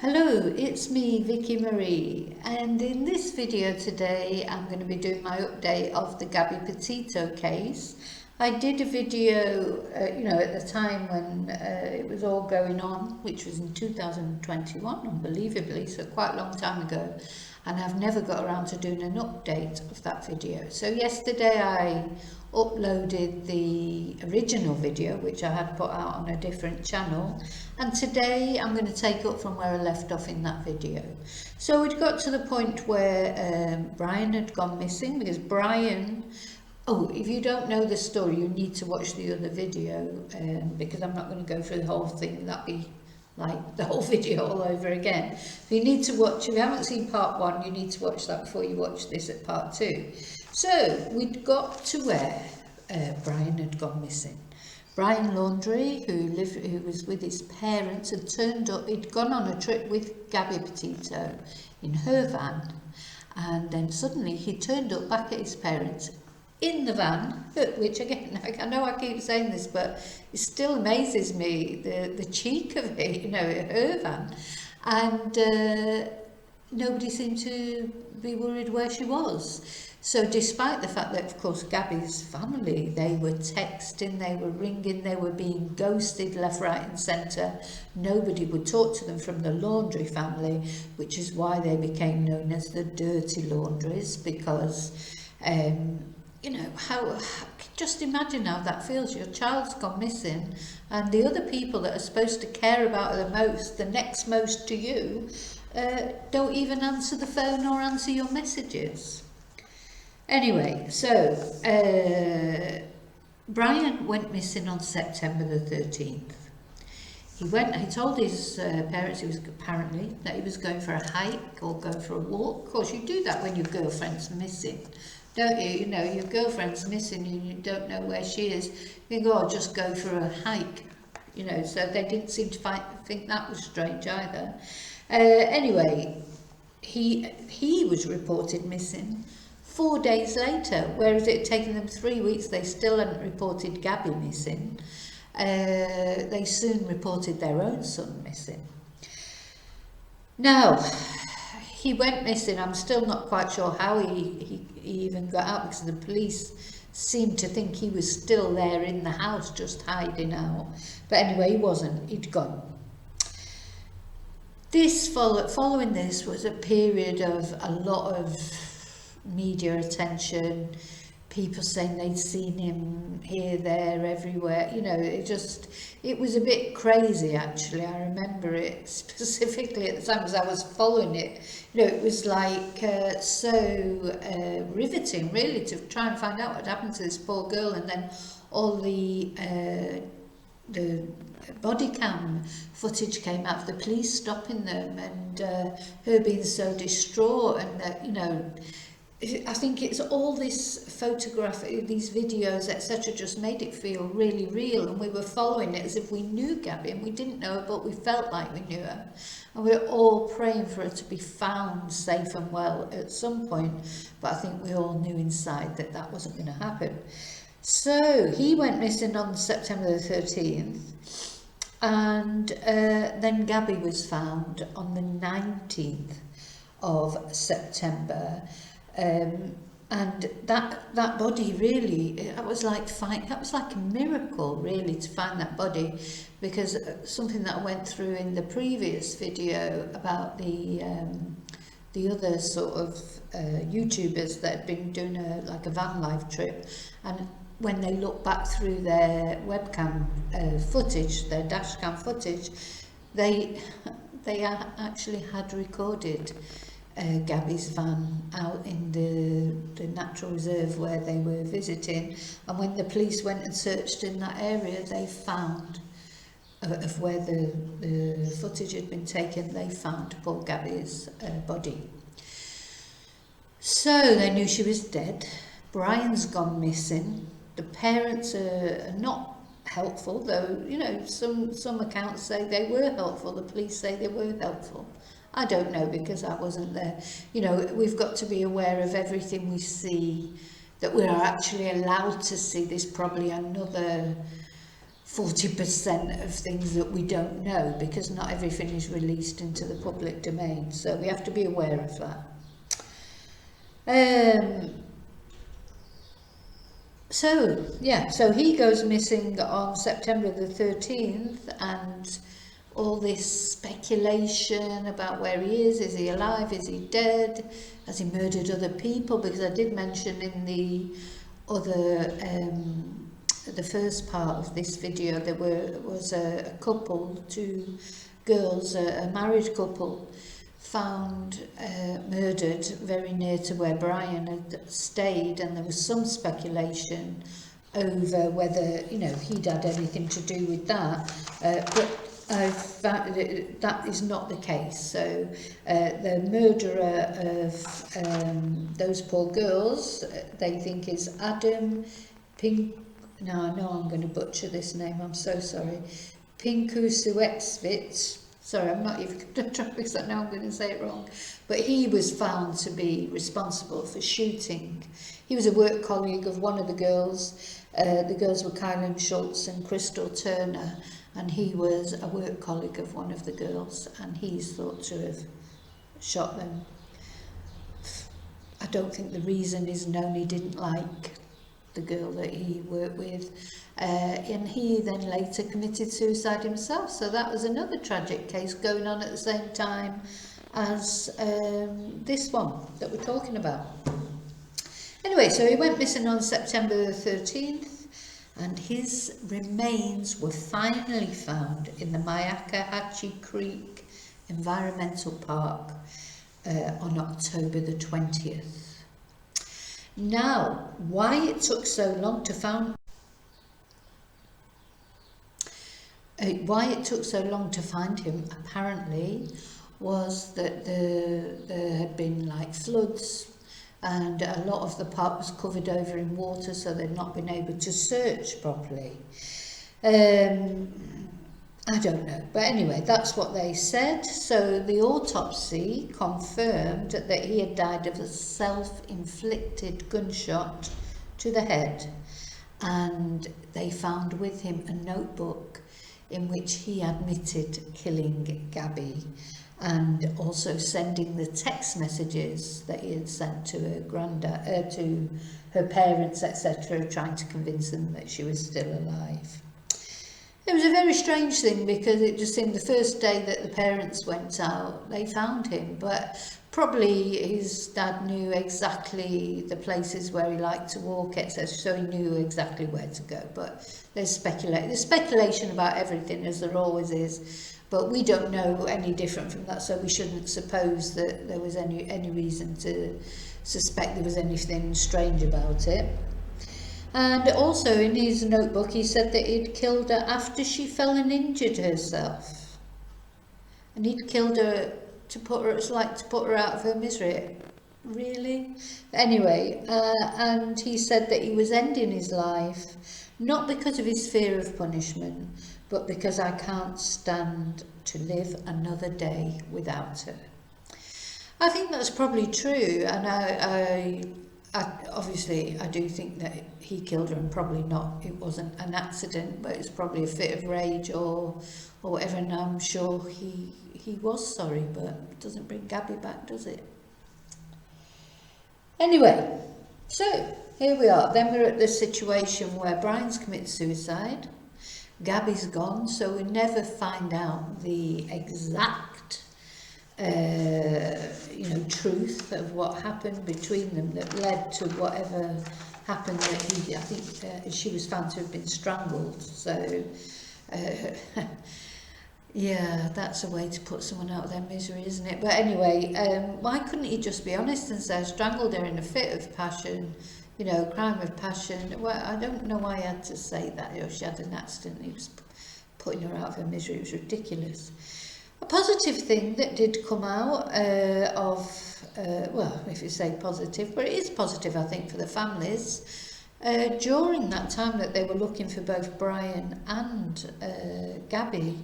Hello, it's me, Vicky Marie, and in this video today I'm going to be doing my update of the Gabby Petito case. I did a video, at the time when it was all going on, which was in 2021, unbelievably, so quite a long time ago, and I've never got around to doing an update of that video. So yesterday I uploaded the original video, which I had put out on a different channel, and today I'm going to take up from where I left off in that video. So we'd got to the point where Brian had gone missing, because Brian, if you don't know the story, you need to watch the other video, because I'm not going to go through the whole thing. That'd be like the whole video all over again. So you need to watch, if you haven't seen part one, you need to watch that before you watch this at part two. So we'd got to where Brian had gone missing. Brian Laundrie, who was with his parents, had turned up. He'd gone on a trip with Gabby Petito in her van, and then suddenly he turned up back at his parents in the van, which again, I know I keep saying this, but it still amazes me, the cheek of it, her van. And nobody seemed to be worried where she was. So despite the fact that, of course, Gabby's family, they were texting, they were ringing, they were being ghosted left, right and centre, nobody would talk to them from the Laundrie family, which is why they became known as the Dirty Laundries, because just imagine how that feels. Your child's gone missing, and the other people that are supposed to care about her the most, the next most to you, don't even answer the phone or answer your messages. Anyway, so Brian went missing on September the 13th. He told his parents that he was going for a hike or going for a walk. Of course, you do that when your girlfriend's missing, don't you? Your girlfriend's missing and you don't know where she is. You can go, I'll just go for a hike. So they didn't seem to think that was strange either. Anyway, he was reported missing 4 days later, whereas it had taken them 3 weeks. They still hadn't reported Gabby missing. They soon reported their own son missing. Now, he went missing. I'm still not quite sure how he even got out, because the police seemed to think he was still there in the house, just hiding out. But anyway, he wasn't. He'd gone. Following this was a period of a lot of media attention, people saying they'd seen him here, there, everywhere. It was a bit crazy, actually. I remember it specifically at the time, as I was following it. It was like so riveting, really, to try and find out what happened to this poor girl, and then all the body cam footage came out of the police stopping them, and her being so distraught, and that, I think it's all this photograph, these videos, etc., just made it feel really real, and we were following it as if we knew Gabby, and we didn't know her, but we felt like we knew her, and we were all praying for her to be found safe and well at some point. But I think we all knew inside that that wasn't going to happen. So he went missing on September the 13th, and then Gabby was found on the 19th of September. And that body, really, that was like a miracle, really, to find that body, because something that I went through in the previous video about the other sort of YouTubers that had been doing a Vanlife trip, and when they look back through their webcam footage, their dashcam footage, they actually had recorded Gabby's van out in the natural reserve where they were visiting, and when the police went and searched in that area, they found of where the footage had been taken, they found poor Gabby's body. So they knew she was dead. Brian's gone missing. The parents are not helpful, though, some accounts say they were helpful, the police say they were helpful. I don't know, because I wasn't there. We've got to be aware of everything we see, that we are actually allowed to see. There's probably another 40% of things that we don't know, because not everything is released into the public domain, so we have to be aware of that. So he goes missing on September the 13th, and all this speculation about where he is he alive, is he dead, has he murdered other people, because I did mention in the other the first part of this video there was a couple, two girls, a married couple, found murdered very near to where Brian had stayed, and there was some speculation over whether, you know, he'd had anything to do with that, but that is not the case. So the murderer of those poor girls, they think is Adam no, I know I'm going to butcher this name, I'm so sorry, Pinkusuetsvits. Sorry, I'm not even going to try, because I know I'm going to say it wrong. But he was found to be responsible for shooting. He was a work colleague of one of the girls. The girls were Kylan Schultz and Crystal Turner, and he was a work colleague of one of the girls, and he's thought to have shot them. I don't think the reason is known. He didn't like the girl that he worked with, and he then later committed suicide himself. So that was another tragic case going on at the same time as this one that we're talking about. Anyway, so he went missing on September the 13th, and his remains were finally found in the Myakkahatchee Creek Environmental Park on October the 20th. Now, why it took so long to find him, apparently, was that there had been like floods, and a lot of the park was covered over in water, so they'd not been able to search properly. I don't know, but anyway, that's what they said. So the autopsy confirmed that he had died of a self-inflicted gunshot to the head, and they found with him a notebook in which he admitted killing Gabby, and also sending the text messages that he had sent to her granddad, to her parents, etc., trying to convince them that she was still alive. It was a very strange thing, because it just seemed the first day that the parents went out, they found him, but probably his dad knew exactly the places where he liked to walk, etc., so he knew exactly where to go. But there's speculation about everything, as there always is, but we don't know any different from that, so we shouldn't suppose that there was any reason to suspect there was anything strange about it. And also in his notebook he said that he'd killed her after she fell and injured herself, and he'd killed her to put her out of her misery. Really? Anyway, and he said that he was ending his life not because of his fear of punishment, but because I can't stand to live another day without her. I think that's probably true, and I obviously I do think that he killed her, and probably not, it wasn't an accident, but it's probably a fit of rage or whatever, and I'm sure he was sorry, but it doesn't bring Gabby back, does it? Anyway, so here we are. Then we're at the situation where Brian's committed suicide, Gabby's gone, so we never find out the exact truth of what happened between them that led to whatever happened, that I think she was found to have been strangled. So yeah, that's a way to put someone out of their misery, isn't it? But anyway, why couldn't he just be honest and say I strangled her in a fit of passion, crime of passion? Well, I don't know why he had to say that. She had an accident, he was putting her out of her misery. It was ridiculous. A positive thing that did come out well, if you say positive, but it is positive, I think, for the families. During that time that they were looking for both Brian and Gabby,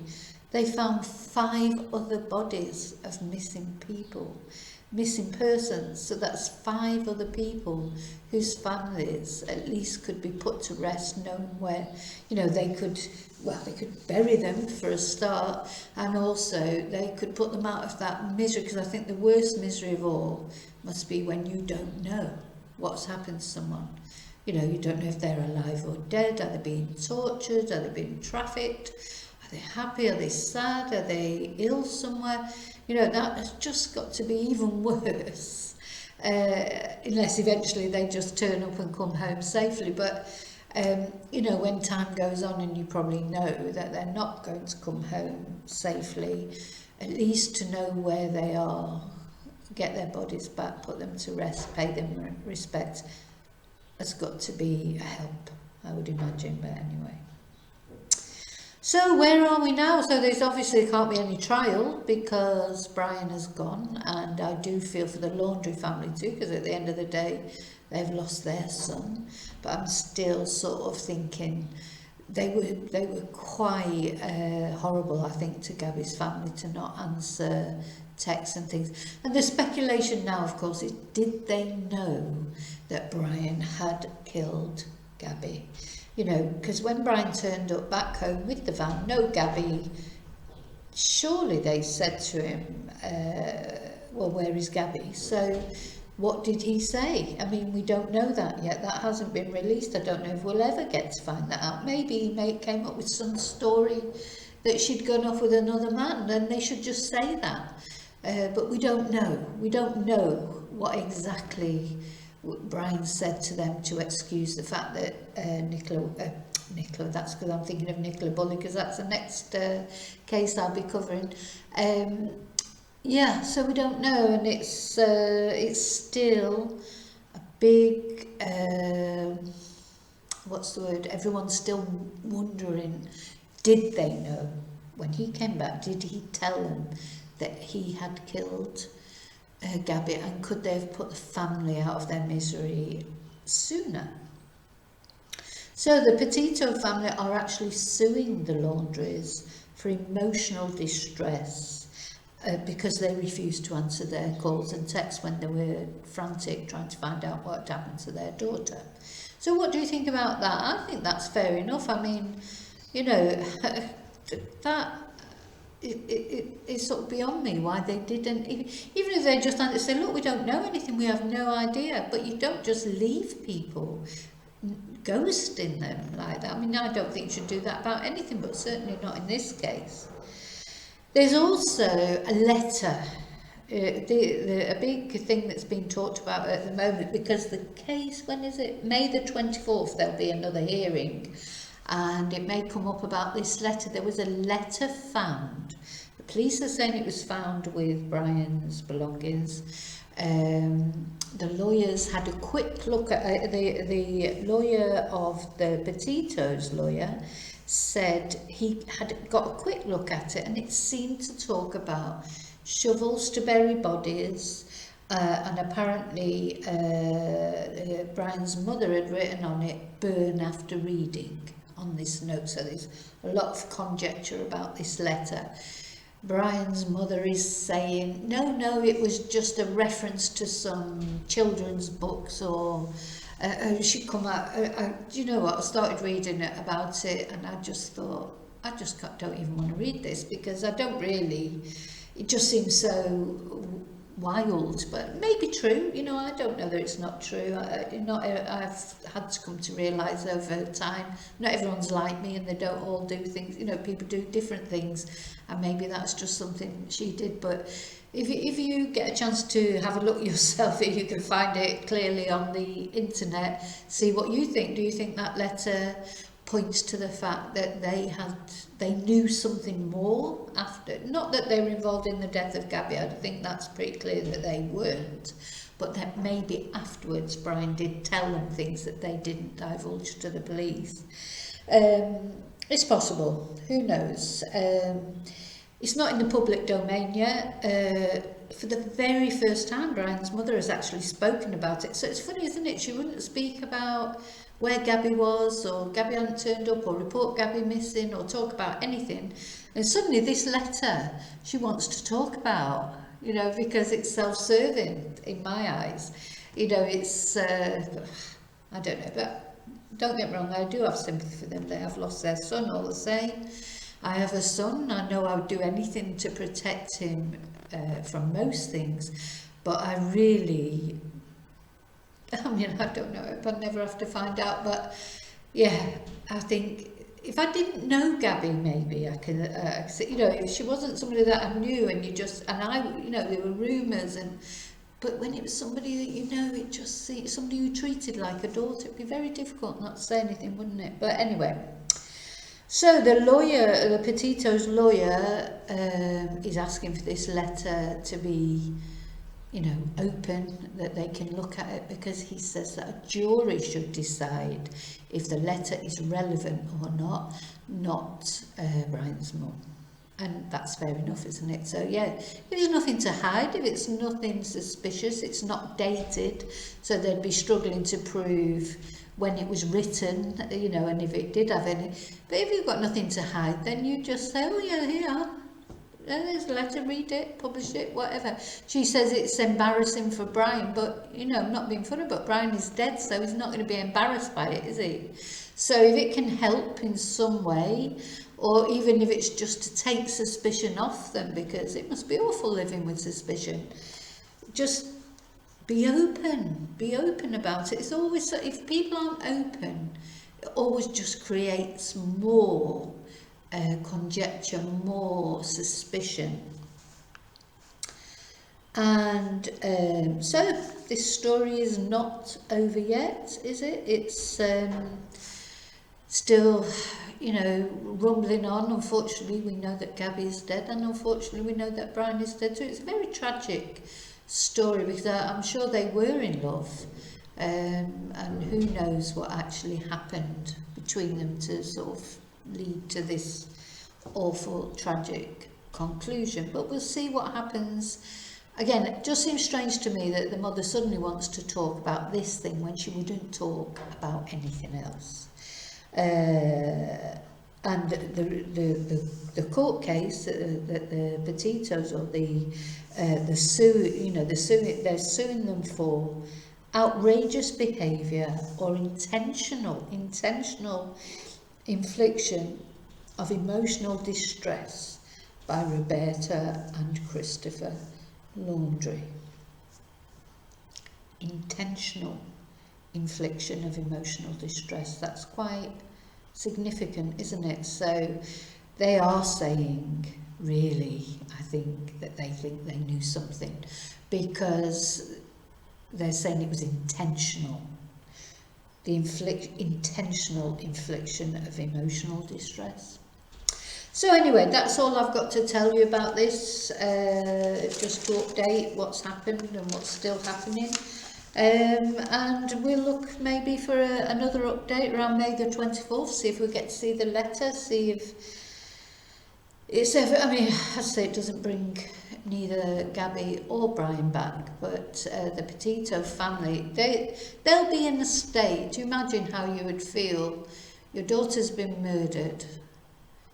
they found 5 other bodies of missing people. missing persons, so that's 5 other people whose families at least could be put to rest, knowing where, you know, they could bury them for a start, and also they could put them out of that misery, because I think the worst misery of all must be when you don't know what's happened to someone. You know, you don't know if they're alive or dead. Are they being tortured? Are they being trafficked? Are they happy? Are they sad? Are they ill somewhere? You know, that has just got to be even worse, unless eventually they just turn up and come home safely. But, you know, when time goes on and you probably know that they're not going to come home safely, at least to know where they are, get their bodies back, put them to rest, pay them respect, has got to be a help, I would imagine. But anyway. So where are we now? So there's obviously can't be any trial because Brian has gone, and I do feel for the Laundrie family too, because at the end of the day they've lost their son. But I'm still sort of thinking they were quite horrible, I think, to Gabby's family to not answer texts and things. And the speculation now, of course, is did they know that Brian had killed Gabby? You know, because when Brian turned up back home with the van, no Gabby, surely they said to him, well, where is Gabby? So what did he say? I mean, we don't know that yet. That hasn't been released. I don't know if we'll ever get to find that out. Maybe he came up with some story that she'd gone off with another man, and they should just say that. But we don't know. We don't know what exactly Brian said to them to excuse the fact that Nicola, that's because I'm thinking of Nicola Bulley, because that's the next case I'll be covering. Yeah, so we don't know, and it's still a big, what's the word, everyone's still wondering, did they know? When he came back, did he tell them that he had killed Gabby, and could they have put the family out of their misery sooner? So the Petito family are actually suing the Laundries for emotional distress because they refused to answer their calls and texts when they were frantic trying to find out what had happened to their daughter. So what do you think about that? I think that's fair enough. I mean, you know, that it's sort of beyond me why they didn't, even if they just say, look, we don't know anything, we have no idea. But you don't just leave people ghosting them like that. I mean, I don't think you should do that about anything, but certainly not in this case. There's also a letter, a big thing that's been talked about at the moment, because the case, when is it? May the 24th, there'll be another hearing. And it may come up about this letter. There was a letter found. The police are saying it was found with Brian's belongings. The lawyers had a quick look at the lawyer of the Petito's lawyer said he had got a quick look at it, and it seemed to talk about shovels to bury bodies, and apparently Brian's mother had written on it, burn after reading, on this note. So there's a lot of conjecture about this letter. Brian's mother is saying, no, it was just a reference to some children's books, or she'd come out. Do you know what? I started reading about it, and I just thought, don't even want to read this, because I don't really, it just seems so wild, but maybe true. You know, I don't know that it's not true. I've had to come to realise over time, not everyone's like me, and they don't all do things. You know, people do different things, and maybe that's just something she did. But if you get a chance to have a look yourself, if you can find it clearly on the internet, see what you think. Do you think that letter points to the fact that they knew something more after? Not that they were involved in the death of Gabby, I think that's pretty clear that they weren't, but that maybe afterwards Brian did tell them things that they didn't divulge to the police. It's possible, who knows. It's not in the public domain yet. For the very first time, Brian's mother has actually spoken about it. So it's funny, isn't it? She wouldn't speak about where Gabby was, or Gabby hadn't turned up, or report Gabby missing, or talk about anything. And suddenly this letter she wants to talk about. you know, because it's self-serving in my eyes. You know, it's, I don't know, but don't get me wrong, I do have sympathy for them. They have lost their son all the same. I have a son. I know I would do anything to protect him from most things, but I really, I mean, I don't know if I'd never have to find out, but yeah, I think if I didn't know Gabby, maybe I can, you know, if she wasn't somebody that I knew and you just, and I, you know, there were rumours, and but when it was somebody that you know, it just, somebody you treated like a daughter, it'd be very difficult not to say anything, wouldn't it? But anyway, so the lawyer, the Petito's lawyer, is asking for this letter to be, you know, open, that they can look at it, because he says that a jury should decide if the letter is relevant or not Brian's mum. And that's fair enough, isn't it? So yeah, if there's nothing to hide, if it's nothing suspicious, it's not dated, so they'd be struggling to prove when it was written, you know, and if it did have any. But if you've got nothing to hide, then you just say, oh yeah, here, there's a letter, read it, publish it, whatever. She says it's embarrassing for Brian, but, you know, I'm not being funny, but Brian is dead, so he's not going to be embarrassed by it, is he? So if it can help in some way, or even if it's just to take suspicion off them, because it must be awful living with suspicion, just be open about it. It's always, if people aren't open, it always just creates more conjecture, more suspicion. And so this story is not over yet, is it? It's still, you know, rumbling on. Unfortunately, we know that Gabby is dead, and unfortunately we know that Brian is dead too. It's a very tragic story, because I'm sure they were in love, and who knows what actually happened between them to sort of lead to this awful, tragic conclusion. But we'll see what happens. Again, it just seems strange to me that the mother suddenly wants to talk about this thing when she wouldn't talk about anything else. And the court case that the Petitos, or the sue, you know, they're suing them for outrageous behaviour or intentional infliction of emotional distress by Roberta and Christopher Laundrie. Intentional infliction of emotional distress. That's quite significant, isn't it? So they are saying, really, I think that they think they knew something, because they're saying it was intentional. The intentional infliction of emotional distress. So anyway, that's all I've got to tell you about this, just to update what's happened and what's still happening. And we'll look maybe for another update around May the 24th, see if we get to see the letter, see if it's ever, I mean, I say it doesn't bring neither Gabby or Brian back, but the Petito family, they'll be in a state. Do you imagine how you would feel? Your daughter's been murdered,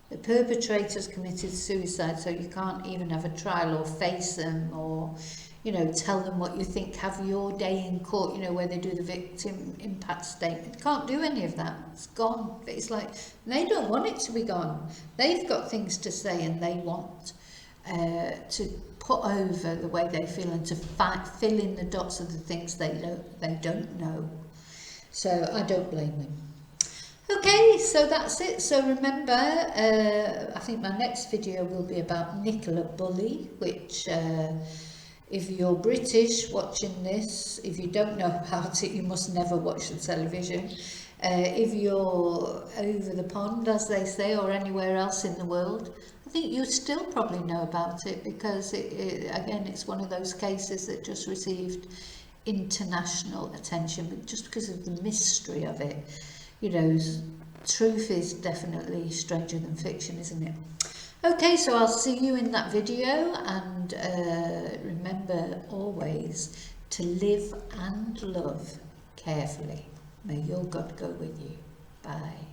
the perpetrator's committed suicide, so you can't even have a trial or face them, or, you know, tell them what you think, have your day in court, you know, where they do the victim impact statement. You can't do any of that. It's gone. It's like, they don't want it to be gone. They've got things to say, and they want to put over the way they feel, and to fill in the dots of the things they don't know. So I don't blame them. Okay, so that's it. So remember, I think my next video will be about Nicola Bulley, which if you're British watching this, if you don't know about it, you must never watch the television. If you're over the pond, as they say, or anywhere else in the world, I think you still probably know about it, because again, it's one of those cases that just received international attention, but just because of the mystery of it. You know, truth is definitely stranger than fiction, isn't it? Okay, so I'll see you in that video, and remember always to live and love carefully. May your God go with you. Bye.